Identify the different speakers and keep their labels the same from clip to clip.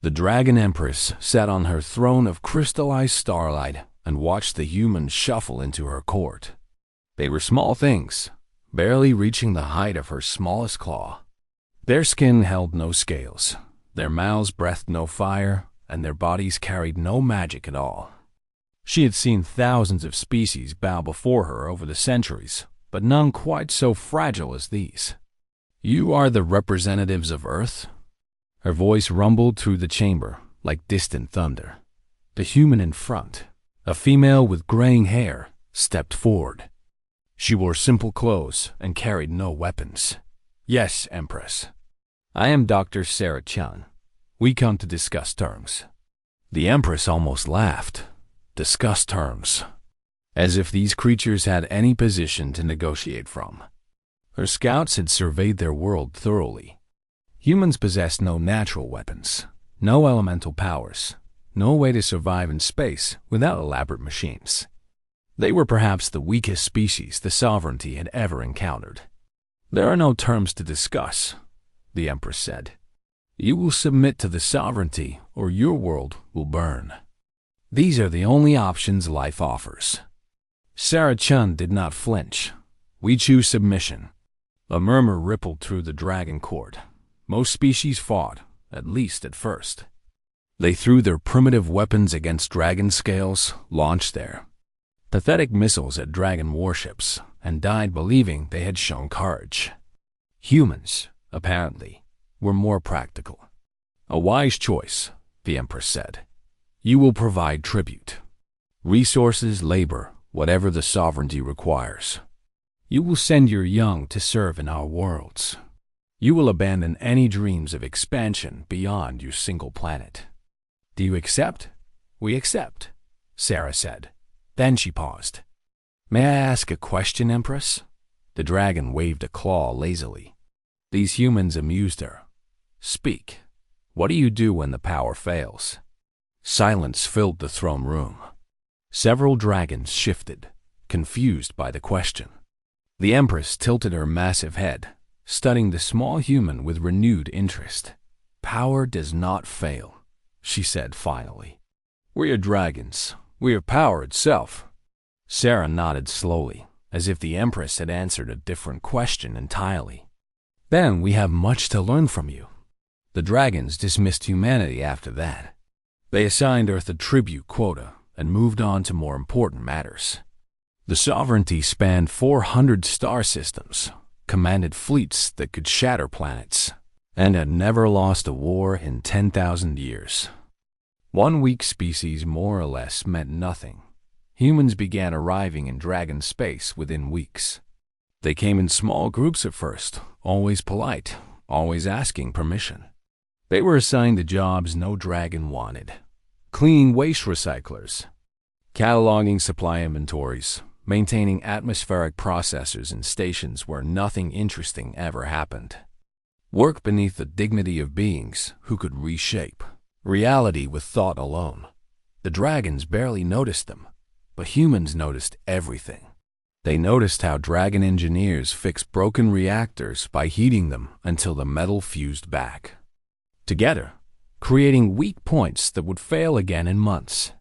Speaker 1: The Dragon Empress sat on her throne of crystallized starlight and watched the humans shuffle into her court. They were small things, barely reaching the height of her smallest claw. Their skin held no scales, their mouths breathed no fire, and their bodies carried no magic at all. She had seen thousands of species bow before her over the centuries, but none quite so fragile as these. "You are the representatives of Earth?" Her voice rumbled through the chamber like distant thunder. The human in front, a female with graying hair, stepped forward. She wore simple clothes and carried no weapons. "Yes, Empress. I am Dr. Sarah Chan. We come to discuss terms." The Empress almost laughed. Discuss terms. As if these creatures had any position to negotiate from. Her scouts had surveyed their world thoroughly. Humans possessed no natural weapons, no elemental powers, no way to survive in space without elaborate machines. They were perhaps the weakest species the sovereignty had ever encountered. "There are no terms to discuss," the Empress said. "You will submit to the sovereignty or your world will burn. These are the only options life offers." Sarah Chun did not flinch. "We choose submission." A murmur rippled through the dragon court. Most species fought, at least at first. They threw their primitive weapons against dragon scales, launched their pathetic missiles at dragon warships, and died believing they had shown courage. Humans, apparently, were more practical. "A wise choice," the Empress said. "You will provide tribute. Resources, labor, whatever the sovereignty requires. You will send your young to serve in our worlds. You will abandon any dreams of expansion beyond your single planet. Do you accept?" "We accept," Sarah said. Then she paused. "May I ask a question, Empress?" The dragon waved a claw lazily. These humans amused her. "Speak. What do you do when the power fails?" Silence filled the throne room. Several dragons shifted, confused by the question. The Empress tilted her massive head, studying the small human with renewed interest. "Power does not fail," she said finally. "We are dragons. We are power itself." Sarah nodded slowly, as if the Empress had answered a different question entirely. "Then we have much to learn from you." The dragons dismissed humanity after that. They assigned Earth a tribute quota and moved on to more important matters. The sovereignty spanned 400 star systems, commanded fleets that could shatter planets, and had never lost a war in 10,000 years. One weak species more or less meant nothing. Humans began arriving in dragon space within weeks. They came in small groups at first, always polite, always asking permission. They were assigned to jobs no dragon wanted. Cleaning waste recyclers, cataloging supply inventories, maintaining atmospheric processors in stations where nothing interesting ever happened. Work beneath the dignity of beings who could reshape reality with thought alone. The dragons barely noticed them, but humans noticed everything. They noticed how dragon engineers fixed broken reactors by heating them until the metal fused back together, creating weak points that would fail again in months.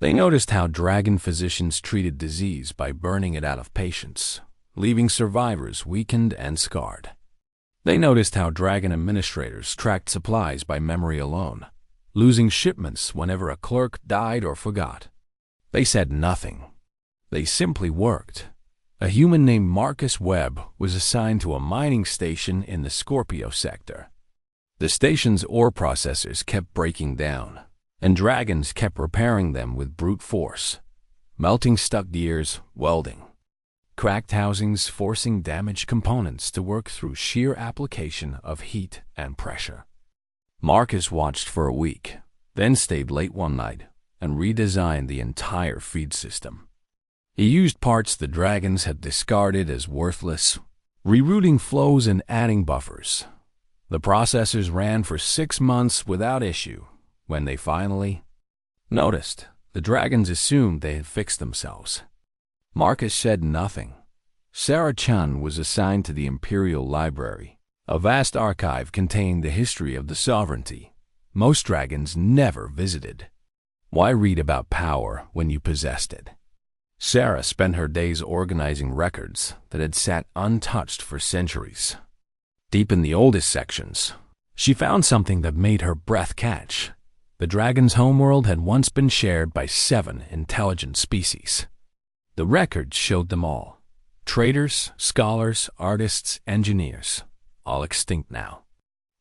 Speaker 1: They noticed how dragon physicians treated disease by burning it out of patients, leaving survivors weakened and scarred. They noticed how dragon administrators tracked supplies by memory alone, losing shipments whenever a clerk died or forgot. They said nothing. They simply worked. A human named Marcus Webb was assigned to a mining station in the Scorpio sector. The station's ore processors kept breaking down, and dragons kept repairing them with brute force, melting stuck gears, welding, cracked housings, forcing damaged components to work through sheer application of heat and pressure. Marcus watched for a week, then stayed late one night and redesigned the entire feed system. He used parts the dragons had discarded as worthless, rerouting flows and adding buffers. The processors ran for 6 months without issue. When they finally noticed, the dragons assumed they had fixed themselves. Marcus said nothing. Sarah Chun was assigned to the Imperial Library. A vast archive contained the history of the sovereignty, most dragons never visited. Why read about power when you possessed it? Sarah spent her days organizing records that had sat untouched for centuries. Deep in the oldest sections, she found something that made her breath catch. The dragon's homeworld had once been shared by 7 intelligent species. The records showed them all. Traders, scholars, artists, engineers, all extinct now.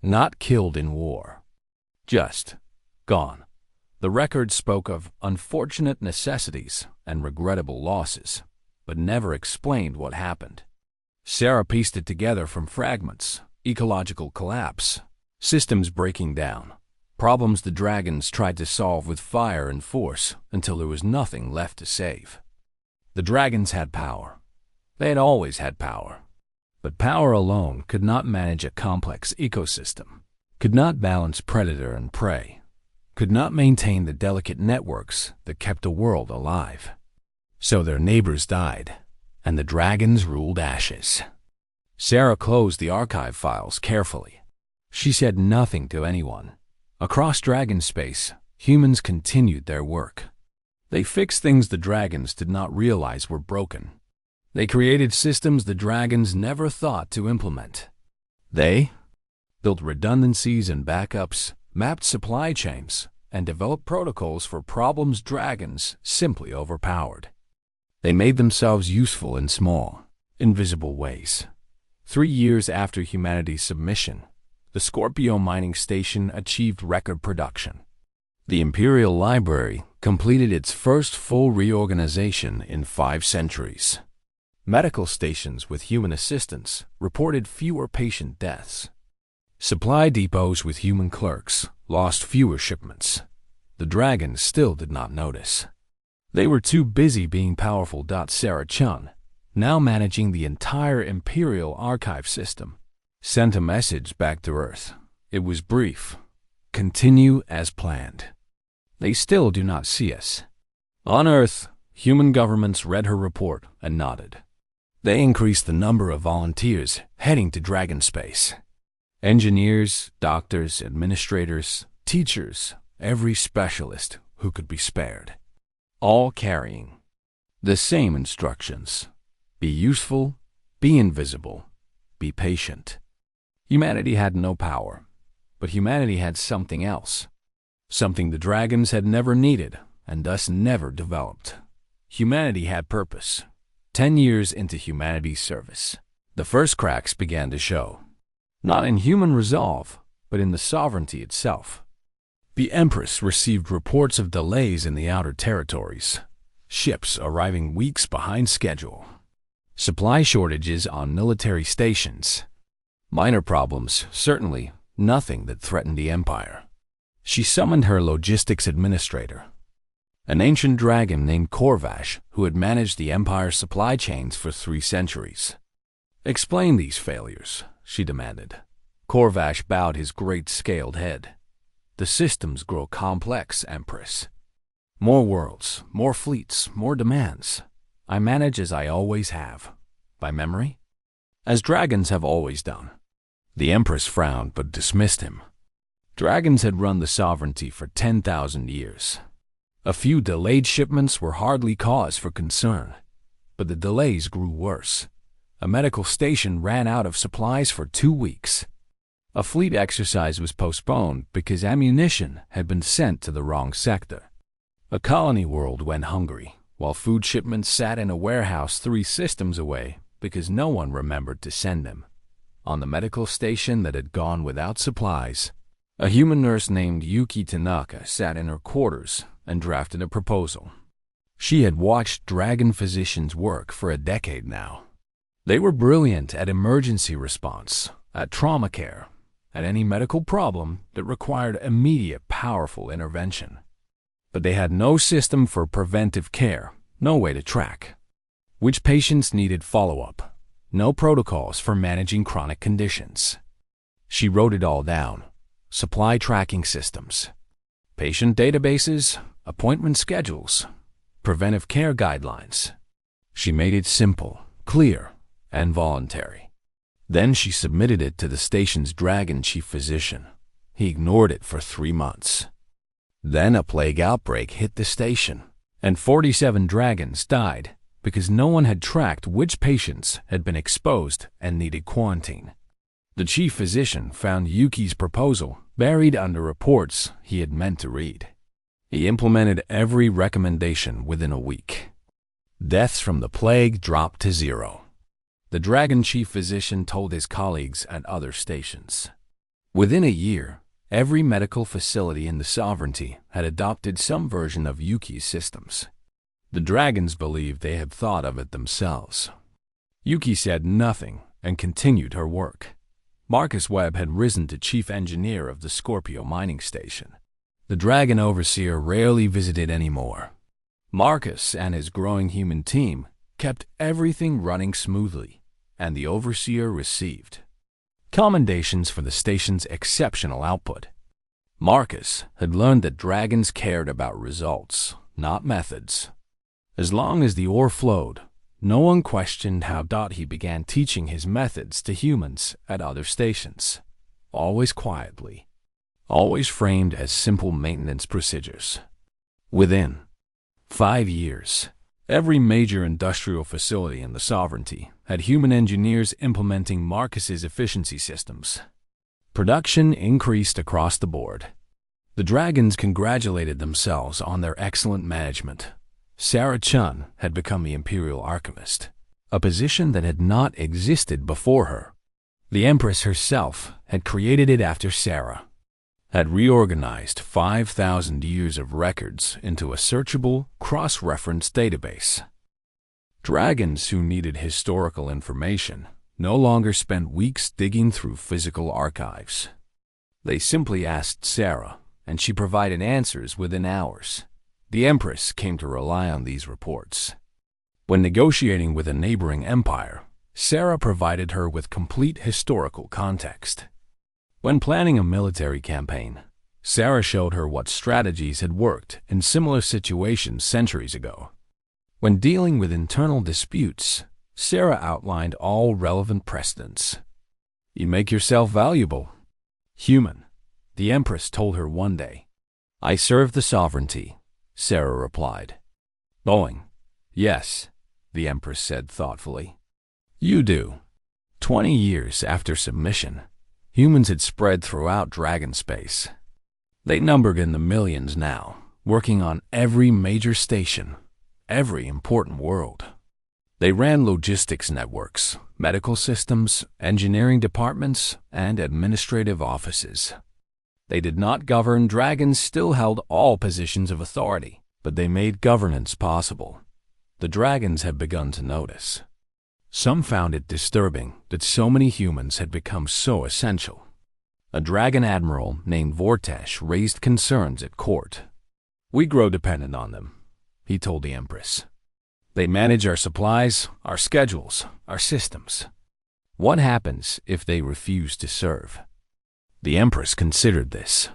Speaker 1: Not killed in war. Just gone. The records spoke of unfortunate necessities and regrettable losses, but never explained what happened. Sarah pieced it together from fragments: ecological collapse, systems breaking down, problems the dragons tried to solve with fire and force until there was nothing left to save. The dragons had power. They had always had power. But power alone could not manage a complex ecosystem, could not balance predator and prey, could not maintain the delicate networks that kept a world alive. So their neighbors died, and the dragons ruled ashes. Sarah closed the archive files carefully. She said nothing to anyone. Across dragon space, humans continued their work. They fixed things the dragons did not realize were broken. They created systems the dragons never thought to implement. They built redundancies and backups, mapped supply chains, and developed protocols for problems dragons simply overpowered. They made themselves useful in small, invisible ways. 3 years after humanity's submission, the Scorpio mining station achieved record production. The Imperial Library completed its first full reorganization in 5 centuries. Medical stations with human assistants reported fewer patient deaths. Supply depots with human clerks lost fewer shipments. The dragons still did not notice. They were too busy being powerful. Sarah Chun, now managing the entire Imperial archive system, sent a message back to Earth. It was brief. Continue as planned. They still do not see us. On Earth, human governments read her report and nodded. They increased the number of volunteers heading to dragon space. Engineers, doctors, administrators, teachers, every specialist who could be spared. All carrying the same instructions. Be useful, be invisible, be patient. Humanity had no power, but humanity had something else. Something the dragons had never needed and thus never developed. Humanity had purpose. 10 years into humanity's service, the first cracks began to show. Not in human resolve, but in the sovereignty itself. The Empress received reports of delays in the outer territories, ships arriving weeks behind schedule, supply shortages on military stations. Minor problems, certainly nothing that threatened the Empire. She summoned her logistics administrator, an ancient dragon named Corvash who had managed the Empire's supply chains for 3 centuries. Explain these failures, she demanded. Corvash bowed his great scaled head. The systems grow complex, Empress. More worlds, more fleets, more demands. I manage as I always have. By memory? As dragons have always done. The Empress frowned but dismissed him. Dragons had run the sovereignty for 10,000 years. A few delayed shipments were hardly cause for concern, but the delays grew worse. A medical station ran out of supplies for 2 weeks. A fleet exercise was postponed because ammunition had been sent to the wrong sector. A colony world went hungry, while food shipments sat in a warehouse 3 systems away because no one remembered to send them. On the medical station that had gone without supplies, a human nurse named Yuki Tanaka sat in her quarters and drafted a proposal. She had watched dragon physicians work for a decade now. They were brilliant at emergency response, at trauma care, at any medical problem that required immediate, powerful intervention. But they had no system for preventive care, no way to track which patients needed follow-up, no protocols for managing chronic conditions. She wrote it all down. Supply tracking systems, patient databases, appointment schedules, preventive care guidelines. She made it simple, clear, and voluntary. Then she submitted it to the station's dragon chief physician. he ignored it for 3 months. Then a plague outbreak hit the station, and 47 dragons died because no one had tracked which patients had been exposed and needed quarantine. The chief physician found Yuki's proposal buried under reports he had meant to read. He implemented every recommendation within a week. Deaths from the plague dropped to 0. The dragon chief physician told his colleagues at other stations. Within a year, every medical facility in the sovereignty had adopted some version of Yuki's systems. The dragons believed they had thought of it themselves. Yuki said nothing and continued her work. Marcus Webb had risen to chief engineer of the Scorpio mining station. The dragon overseer rarely visited anymore. Marcus and his growing human team kept everything running smoothly, and the overseer received commendations for the station's exceptional output. Marcus had learned that dragons cared about results, not methods. As long as the ore flowed, no one questioned how he began teaching his methods to humans at other stations, always quietly, always framed as simple maintenance procedures. Within 5 years, every major industrial facility in the sovereignty had human engineers implementing Marcus's efficiency systems. Production increased across the board. The dragons congratulated themselves on their excellent management. Sarah Chun had become the Imperial Alchemist, a position that had not existed before her. The Empress herself had created it after Sarah, had reorganized 5,000 years of records into a searchable, cross-reference database. Dragons who needed historical information no longer spent weeks digging through physical archives. They simply asked Sarah, and she provided answers within hours. The Empress came to rely on these reports. When negotiating with a neighboring empire, Sarah provided her with complete historical context. When planning a military campaign, Sarah showed her what strategies had worked in similar situations centuries ago. When dealing with internal disputes, Sarah outlined all relevant precedents. "You make yourself valuable, human," the Empress told her one day. "I serve the sovereignty," Sarah replied. "Going, yes," the Empress said thoughtfully. "You do." 20 years after submission, humans had spread throughout dragon space. They numbered in the millions now, working on every major station, every important world. They ran logistics networks, medical systems, engineering departments, and administrative offices. They did not govern. Dragons still held all positions of authority, but they made governance possible. The dragons had begun to notice. Some found it disturbing that so many humans had become so essential. A dragon admiral named Vortesh raised concerns at court. "We grow dependent on them," he told the Empress. "They manage our supplies, our schedules, our systems. What happens if they refuse to serve?" The Empress considered this.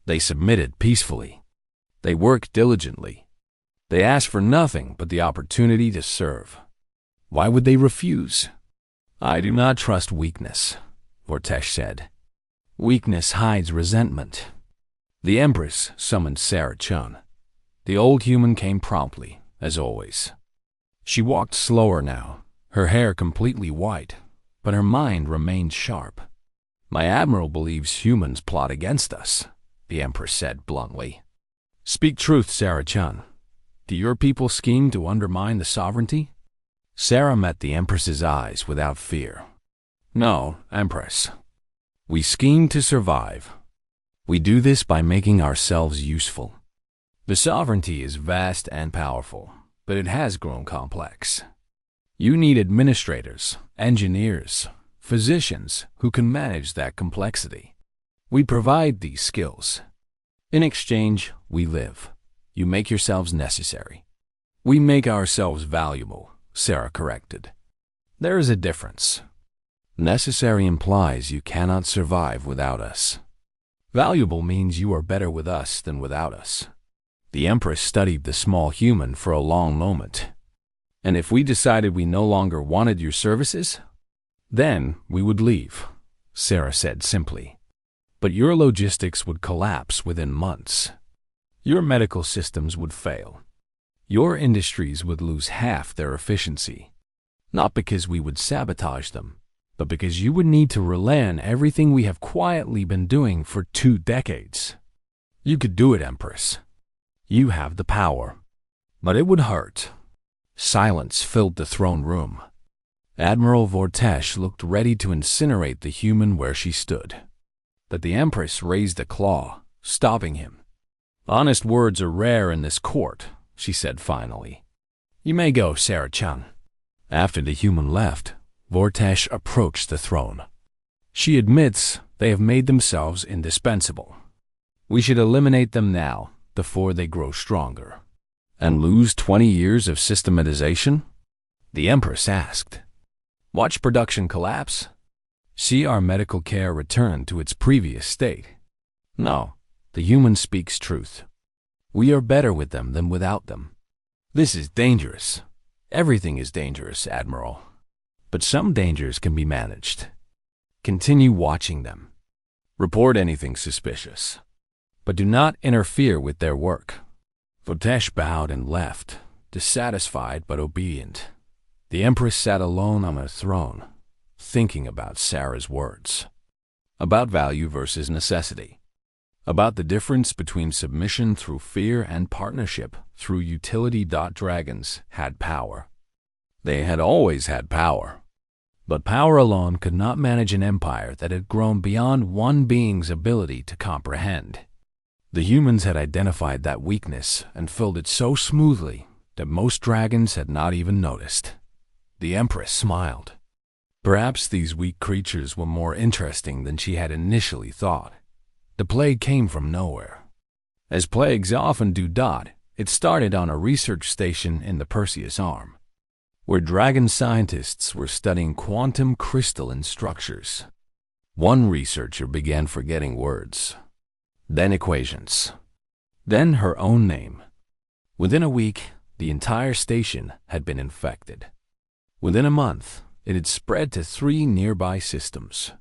Speaker 1: They submitted peacefully. They worked diligently. They asked for nothing but the opportunity to serve. Why would they refuse? "I do not trust weakness," Vortesh said. "Weakness hides resentment." The Empress summoned Sarah Chun. The old human came promptly, as always. She walked slower now, her hair completely white, but her mind remained sharp. "My admiral believes humans plot against us," the Empress said bluntly. "Speak truth, Sarah Chun. Do your people scheme to undermine the sovereignty?" Sarah met the Empress's eyes without fear. "No, Empress. We scheme to survive. We do this by making ourselves useful. The sovereignty is vast and powerful, but it has grown complex. You need administrators, engineers, physicians who can manage that complexity. We provide these skills. In exchange, we live. You make yourselves necessary." "We make ourselves valuable," Sarah corrected. "There is a difference. Necessary implies you cannot survive without us. Valuable means you are better with us than without us." The Empress studied the small human for a long moment. "And if we decided we no longer wanted your services?" "Then we would leave," Sarah said simply. But your logistics would collapse within months. Your medical systems would fail. Your industries would lose half their efficiency. Not because we would sabotage them, but because you would need to rely on everything we have quietly been doing for 2 decades. You could do it, Empress. You have the power. But it would hurt. Silence filled the throne room. Admiral Vortesh looked ready to incinerate the human where she stood. But the Empress raised a claw, stopping him. "Honest words are rare in this court," she said finally. "You may go, Sarah-chan." After the human left, Vortesh approached the throne. "She admits they have made themselves indispensable. We should eliminate them now, before they grow stronger." "And lose 20 years of systematization?" the Empress asked. "Watch production collapse? See our medical care return to its previous state? No, the human speaks truth. We are better with them than without them. This is dangerous. Everything is dangerous, Admiral. But some dangers can be managed. Continue watching them. Report anything suspicious. But do not interfere with their work." Vortesh bowed and left, dissatisfied but obedient. The Empress sat alone on her throne, thinking about Sarah's words. About value versus necessity. About the difference between submission through fear and partnership through utility. Dragons had power. They had always had power. But power alone could not manage an empire that had grown beyond one being's ability to comprehend. The humans had identified that weakness and filled it so smoothly that most dragons had not even noticed. The Empress smiled. Perhaps these weak creatures were more interesting than she had initially thought. The plague came from nowhere. As plagues often do, it started on a research station in the Perseus Arm, where dragon scientists were studying quantum crystalline structures. One researcher began forgetting words, then equations, then her own name. Within a week, the entire station had been infected. Within a month, it had spread to 3 nearby systems.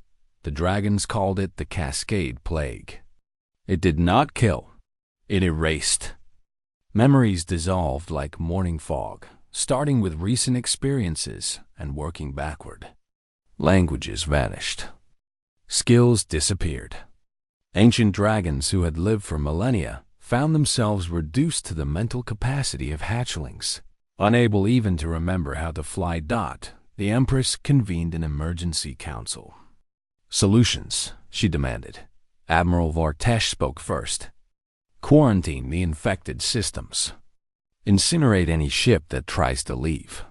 Speaker 1: The dragons called it the Cascade Plague. It did not kill. It erased. Memories dissolved like morning fog, starting with recent experiences and working backward. Languages vanished. Skills disappeared. Ancient dragons who had lived for millennia found themselves reduced to the mental capacity of hatchlings, unable even to remember how to fly. The Empress convened an emergency council. "Solutions," she demanded. Admiral Vortesh spoke first. "Quarantine the infected systems. Incinerate any ship that tries to leave.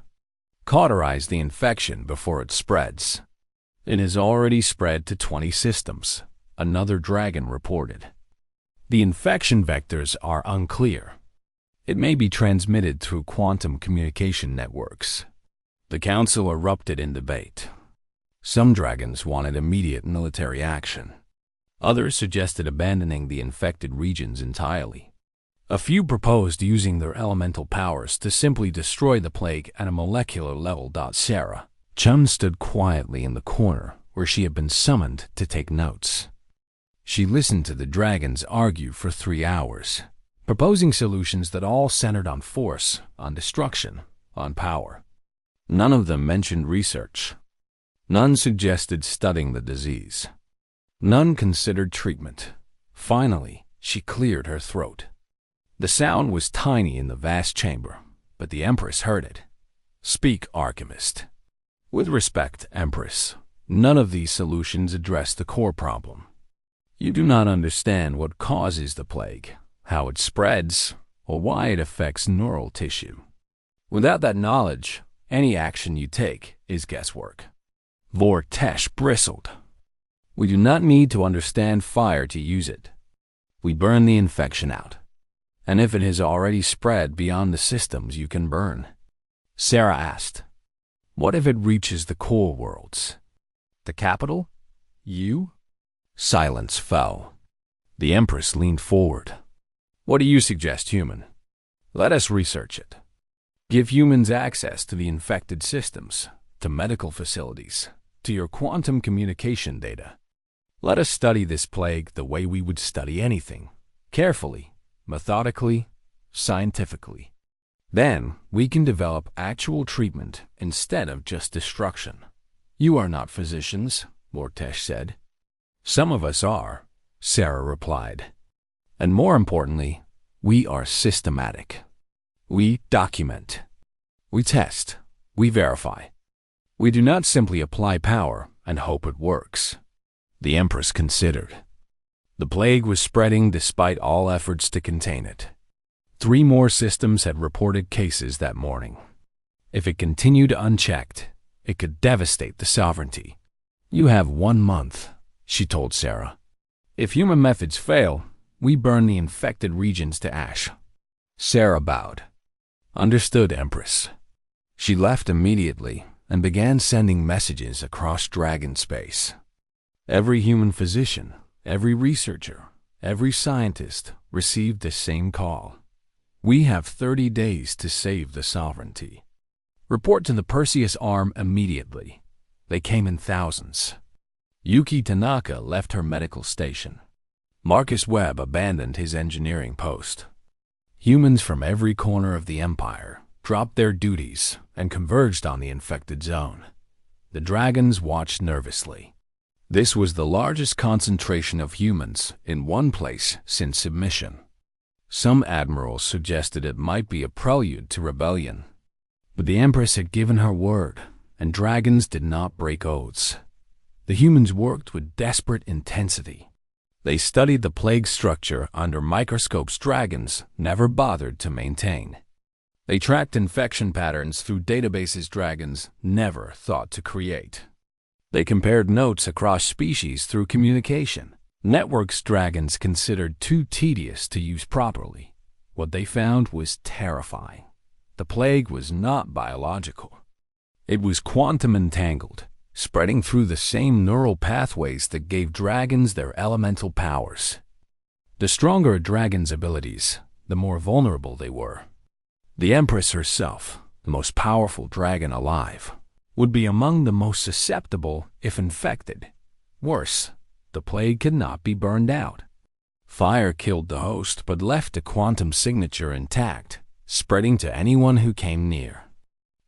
Speaker 1: Cauterize the infection before it spreads." "It has already spread to 20 systems," another dragon reported. "The infection vectors are unclear. It may be transmitted through quantum communication networks." The council erupted in debate. Some dragons wanted immediate military action. Others suggested abandoning the infected regions entirely. A few proposed using their elemental powers to simply destroy the plague at a molecular level. Sarah Chun stood quietly in the corner where she had been summoned to take notes. She listened to the dragons argue for 3 hours, proposing solutions that all centered on force, on destruction, on power. None of them mentioned research. None suggested studying the disease. None considered treatment. Finally, she cleared her throat. The sound was tiny in the vast chamber, but the Empress heard it. "Speak, Alchemist." "With respect, Empress, none of these solutions address the core problem. You do not understand what causes the plague, how it spreads, or why it affects neural tissue. Without that knowledge, any action you take is guesswork." Vortesh bristled. "We do not need to understand fire to use it. We burn the infection out. And if it has already spread beyond the systems you can burn." Sarah asked, "What if it reaches the core worlds? The capital? You?" Silence fell. The Empress leaned forward. "What do you suggest, human? Let us research it. Give humans access to the infected systems, to medical facilities, to your quantum communication data. Let us study this plague the way we would study anything, carefully, methodically, scientifically. Then we can develop actual treatment instead of just destruction. You are not physicians, Vortesh said. Some of us are, Sarah replied. And more importantly, we are systematic. We document. We test. We verify. We do not simply apply power and hope it works. The Empress considered. The plague was spreading despite all efforts to contain it. 3 more systems had reported cases that morning. If it continued unchecked, it could devastate the sovereignty. You have 1 month, she told Sarah. If human methods fail, we burn the infected regions to ash. Sarah bowed. Understood, Empress. She left immediately and began sending messages across Dragon space. Every human physician, every researcher, every scientist received the same call. We have 30 days to save the sovereignty. Report to the Perseus arm immediately. They came in thousands. Yuki Tanaka left her medical station. Marcus Webb abandoned his engineering post. Humans from every corner of the Empire dropped their duties and converged on the infected zone. The dragons watched nervously. This was the largest concentration of humans in one place since submission. Some admirals suggested it might be a prelude to rebellion. But the Empress had given her word, and dragons did not break oaths. The humans worked with desperate intensity. They studied the plague structure under microscopes dragons never bothered to maintain. They tracked infection patterns through databases dragons never thought to create. They compared notes across species through communication, networks dragons considered too tedious to use properly. What they found was terrifying. The plague was not biological. It was quantum entangled, spreading through the same neural pathways that gave dragons their elemental powers. The stronger a dragon's abilities, the more vulnerable they were. The Empress herself, the most powerful dragon alive, would be among the most susceptible if infected. Worse, the plague could not be burned out. Fire killed the host but left the quantum signature intact, spreading to anyone who came near.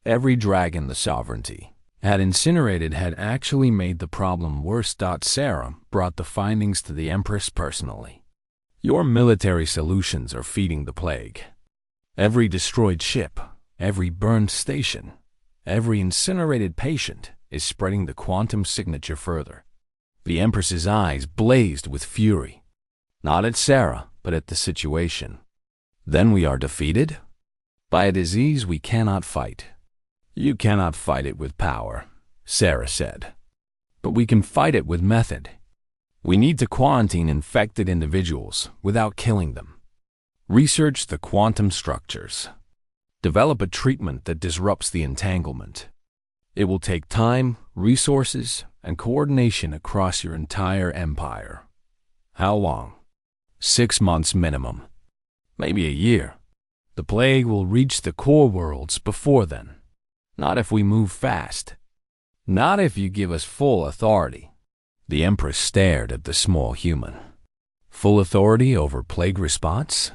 Speaker 1: Every dragon the sovereignty had incinerated had actually made the problem worse. Sarah brought the findings to the Empress personally. Your military solutions are feeding the plague. Every destroyed ship, every burned station, every incinerated patient is spreading the quantum signature further. The Empress's eyes blazed with fury, not at Sarah, but at the situation. Then we are defeated? By a disease we cannot fight. You cannot fight it with power, Sarah said. But we can fight it with method. We need to quarantine infected individuals without killing them. Research the quantum structures. Develop a treatment that disrupts the entanglement. It will take time, resources, and coordination across your entire empire. How long? 6 months minimum. Maybe a year. The plague will reach the core worlds before then. Not if we move fast. Not if you give us full authority. The Empress stared at the small human. Full authority over plague response?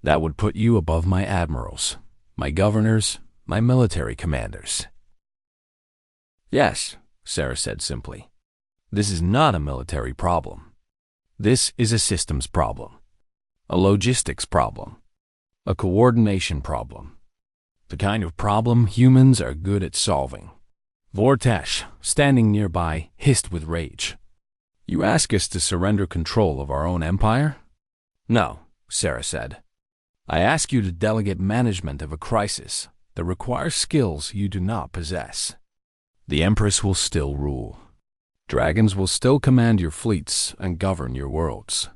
Speaker 1: That would put you above my admirals, my governors, my military commanders. Yes, Sarah said simply. This is not a military problem. This is a systems problem. A logistics problem. A coordination problem. The kind of problem humans are good at solving. Vortesh, standing nearby, hissed with rage. You ask us to surrender control of our own empire? No, Sarah said. I ask you to delegate management of a crisis that requires skills you do not possess. The Empress will still rule. Dragons will still command your fleets and govern your worlds.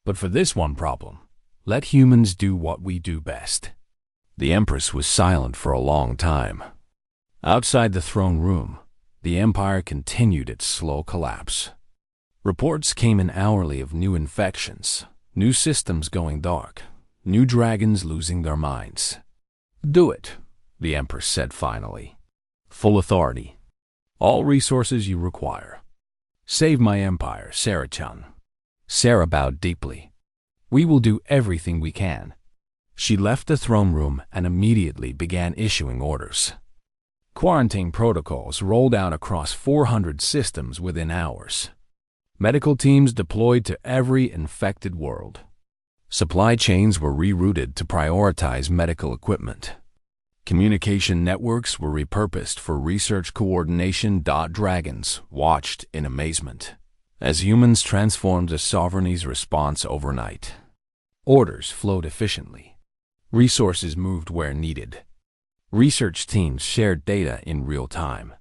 Speaker 1: But for this one problem, let humans do what we do best. The Empress was silent for a long time. Outside the throne room, the Empire continued its slow collapse. Reports came in hourly of new infections, new systems going dark, new dragons losing their minds. Do it, the Empress said finally. Full authority. All resources you require. Save my empire, Sarah-chan. Sarah bowed deeply. We will do everything we can. She left the throne room and immediately began issuing orders. Quarantine protocols rolled out across 400 systems within hours. Medical teams deployed to every infected world. Supply chains were rerouted to prioritize medical equipment. Communication networks were repurposed for research coordination. Dragons watched in amazement as humans transformed the sovereignty's response overnight. Orders flowed efficiently. Resources moved where needed. Research teams shared data in real time.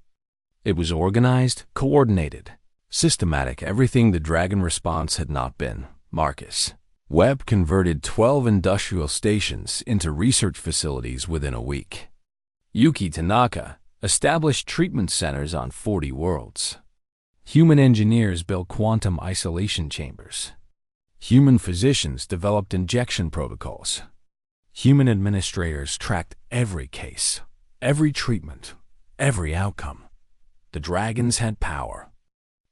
Speaker 1: It was organized, coordinated, systematic, everything the dragon response had not been. Marcus Webb converted 12 industrial stations into research facilities within a week. Yuki Tanaka established treatment centers on 40 worlds. Human engineers built quantum isolation chambers. Human physicians developed injection protocols. Human administrators tracked every case, every treatment, every outcome. The dragons had power,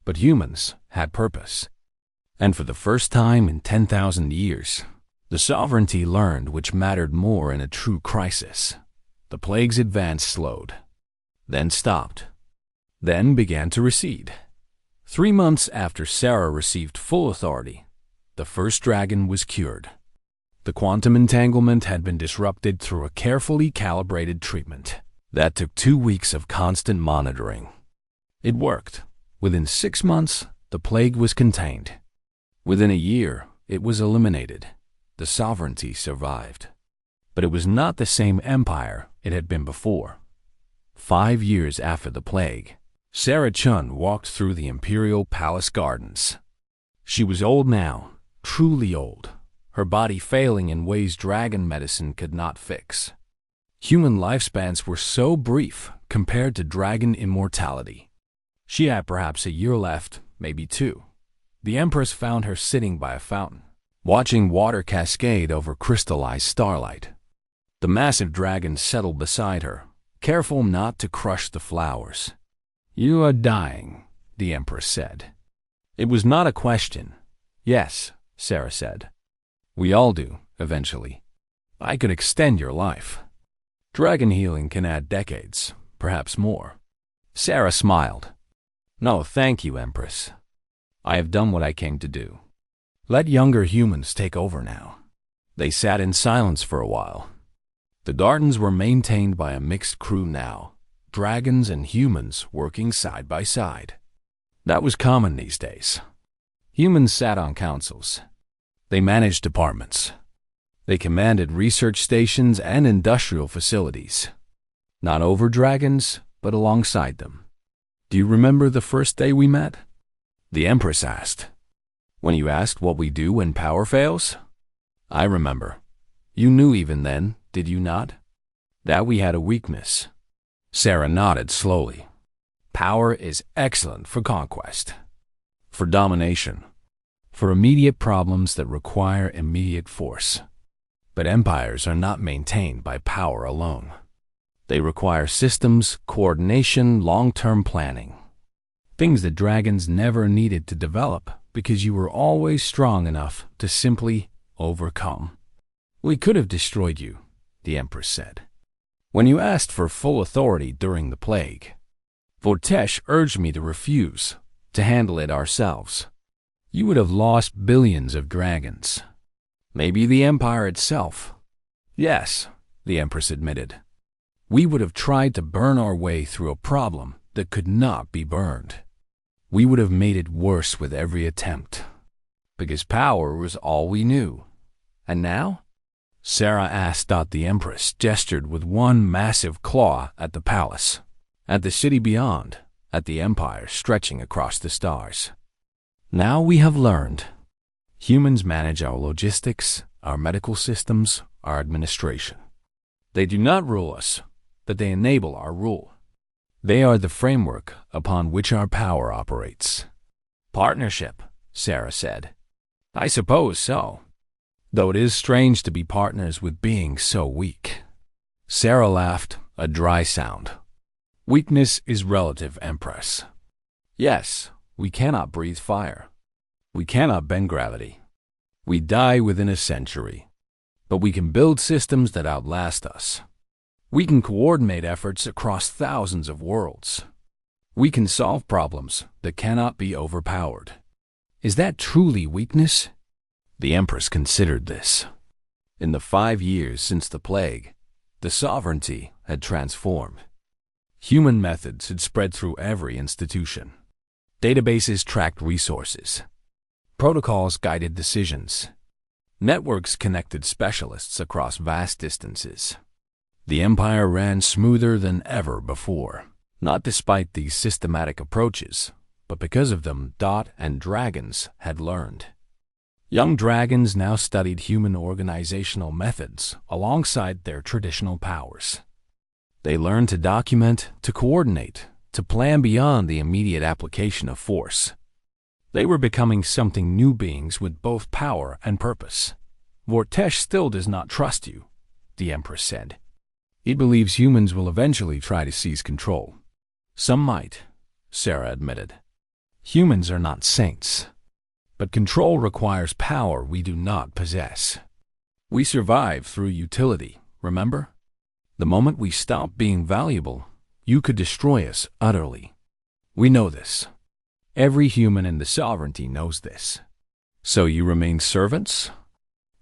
Speaker 1: but humans had purpose. And for the first time in 10,000 years, the sovereignty learned which mattered more in a true crisis. The plague's advance slowed, then stopped, then began to recede. 3 months after Sarah received full authority, the first dragon was cured. The quantum entanglement had been disrupted through a carefully calibrated treatment that took 2 weeks of constant monitoring. It worked. Within 6 months, the plague was contained. Within a year, it was eliminated. The sovereignty survived. But it was not the same empire it had been before. 5 years after the plague, Sarah Chun walked through the imperial palace gardens. She was old now, truly old, her body failing in ways dragon medicine could not fix. Human lifespans were so brief compared to dragon immortality. She had perhaps a year left, maybe 2. The Empress found her sitting by a fountain, watching water cascade over crystallized starlight. The massive dragon settled beside her, careful not to crush the flowers. "You are dying," the Empress said. It was not a question. "Yes," Sarah said. "We all do, eventually. I could extend your life. Dragon healing can add decades, perhaps more." Sarah smiled. "No, thank you, Empress. I have done what I came to do. Let younger humans take over now." They sat in silence for a while. The gardens were maintained by a mixed crew now, dragons and humans working side by side. That was common these days. Humans sat on councils. They managed departments. They commanded research stations and industrial facilities. Not over dragons, but alongside them. "Do you remember the first day we met?" the Empress asked. "When you asked what we do when power fails?" "I remember. You knew even then, did you not? That we had a weakness." Sarah nodded slowly. "Power is excellent for conquest, for domination, for immediate problems that require immediate force. But empires are not maintained by power alone. They require systems, coordination, long-term planning. Things that dragons never needed to develop because you were always strong enough to simply overcome. "We could have destroyed you," the Empress said, "when you asked for full authority during the plague. Vortesh urged me to refuse, to handle it ourselves. You would have lost billions of dragons. Maybe the empire itself." "Yes," the Empress admitted. "We would have tried to burn our way through a problem that could not be burned. We would have made it worse with every attempt, because power was all we knew. And now?" Sarah asked. The Empress gestured with one massive claw at the palace, at the city beyond, at the empire stretching across the stars. "Now we have learned. Humans manage our logistics, our medical systems, our administration. They do not rule us, but they enable our rule. They are the framework upon which our power operates." "Partnership," Sarah said. "I suppose so. Though it is strange to be partners with beings so weak." Sarah laughed, a dry sound. "Weakness is relative, Empress." "Yes, We cannot breathe fire. We cannot bend gravity. We die within a century. But we can build systems that outlast us. We can coordinate efforts across thousands of worlds. We can solve problems that cannot be overpowered. Is that truly weakness? The Empress considered this. In the 5 years since the plague, the sovereignty had transformed. Human methods had spread through every institution. Databases tracked resources. Protocols guided decisions. Networks connected specialists across vast distances. The empire ran smoother than ever before, not despite these systematic approaches, but because of them Dot and dragons had learned. Young dragons now studied human organizational methods alongside their traditional powers. They learned to document, to coordinate, to plan beyond the immediate application of force. They were becoming something new beings with both power and purpose. Vortesh still does not trust you, the Empress said. He believes humans will eventually try to seize control. Some might, Sarah admitted. Humans are not saints. But control requires power we do not possess. We survive through utility, remember? The moment we stop being valuable, you could destroy us utterly. We know this. Every human in the sovereignty knows this. So you remain servants?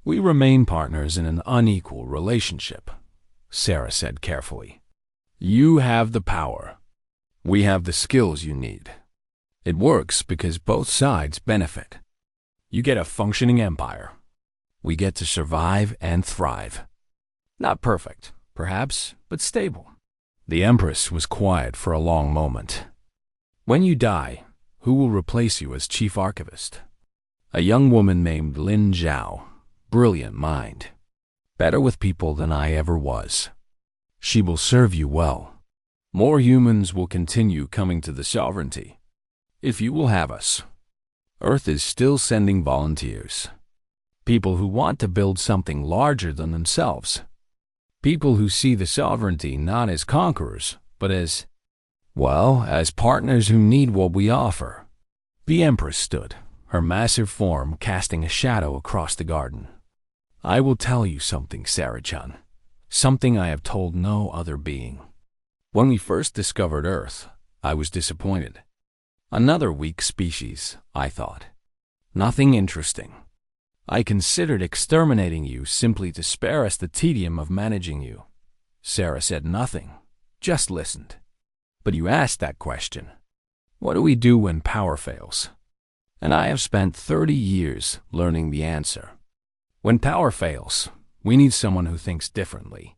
Speaker 1: We remain partners in an unequal relationship, Sarah said carefully. You have the power. We have the skills you need. It works because both sides benefit. You get a functioning empire. We get to survive and thrive. Not perfect, perhaps, but stable. The Empress was quiet for a long moment. When you die, who will replace you as chief archivist? A young woman named Lin Zhao, brilliant mind. Better with people than I ever was. She will serve you well. More humans will continue coming to the sovereignty. If you will have us. Earth is still sending volunteers. People who want to build something larger than themselves. People who see the sovereignty not as conquerors, but as, well, as partners who need what we offer. The Empress stood, her massive form casting a shadow across the garden. I will tell you something, Sarah-chan. Something I have told no other being. When we first discovered Earth, I was disappointed. Another weak species, I thought. Nothing interesting. I considered exterminating you simply to spare us the tedium of managing you. Sarah said nothing, just listened. But you asked that question. What do we do when power fails? And I have spent 30 years learning the answer. When power fails, we need someone who thinks differently.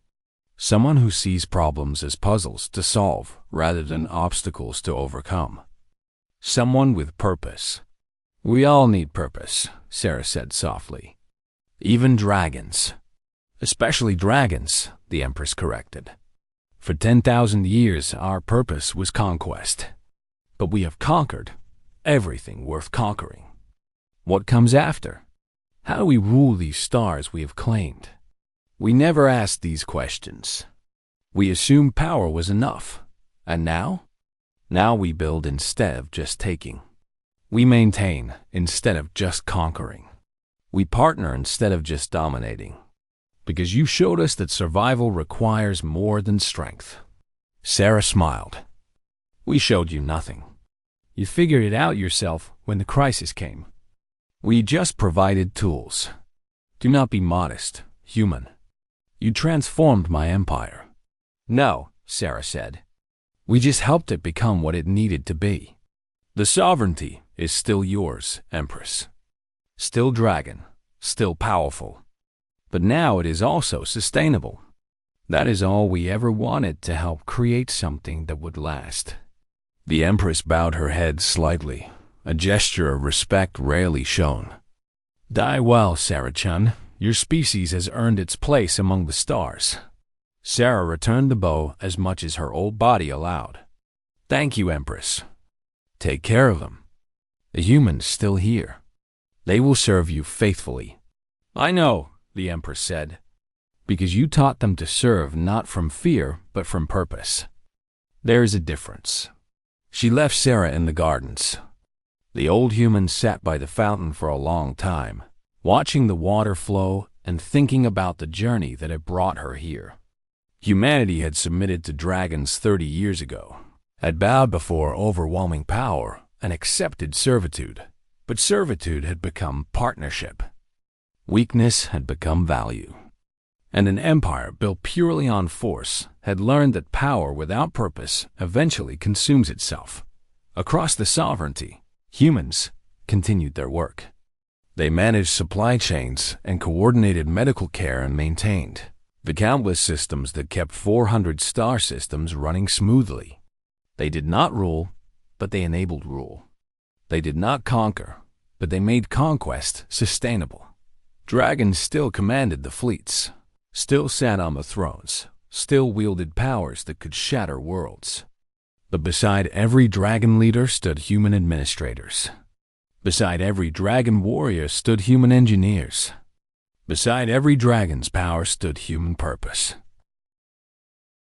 Speaker 1: Someone who sees problems as puzzles to solve rather than obstacles to overcome. Someone with purpose. We all need purpose, Sarah said softly. Even dragons. Especially dragons, the Empress corrected. For 10,000 years, our purpose was conquest. But we have conquered everything worth conquering. What comes after? How do we rule these stars we have claimed? We never asked these questions. We assumed power was enough. And now? Now we build instead of just taking. We maintain instead of just conquering. We partner instead of just dominating. Because you showed us that survival requires more than strength. Sarah smiled. We showed you nothing. You figured it out yourself when the crisis came. We just provided tools. Do not be modest, human. You transformed my empire. No, Sarah said. We just helped it become what it needed to be. The sovereignty is still yours, Empress. Still dragon, still powerful. But now it is also sustainable. That is all we ever wanted to help create something that would last. The Empress bowed her head slightly, a gesture of respect rarely shown. Die well, Sarah-chan. Your species has earned its place among the stars. Sarah returned the bow as much as her old body allowed. Thank you, Empress. Take care of them. The humans still here. They will serve you faithfully. I know, the Empress said, because you taught them to serve not from fear, but from purpose. There is a difference. She left Sarah in the gardens. The old human sat by the fountain for a long time, watching the water flow and thinking about the journey that had brought her here. Humanity had submitted to dragons 30 years ago, had bowed before overwhelming power and accepted servitude, but servitude had become partnership. Weakness had become value. And an empire built purely on force had learned that power without purpose eventually consumes itself. Across the sovereignty, humans continued their work. They managed supply chains and coordinated medical care and maintained the countless systems that kept 400 star systems running smoothly. They did not rule, but they enabled rule. They did not conquer, but they made conquest sustainable. Dragons still commanded the fleets, still sat on the thrones, still wielded powers that could shatter worlds. But beside every dragon leader stood human administrators. Beside every dragon warrior stood human engineers. Beside every dragon's power stood human purpose.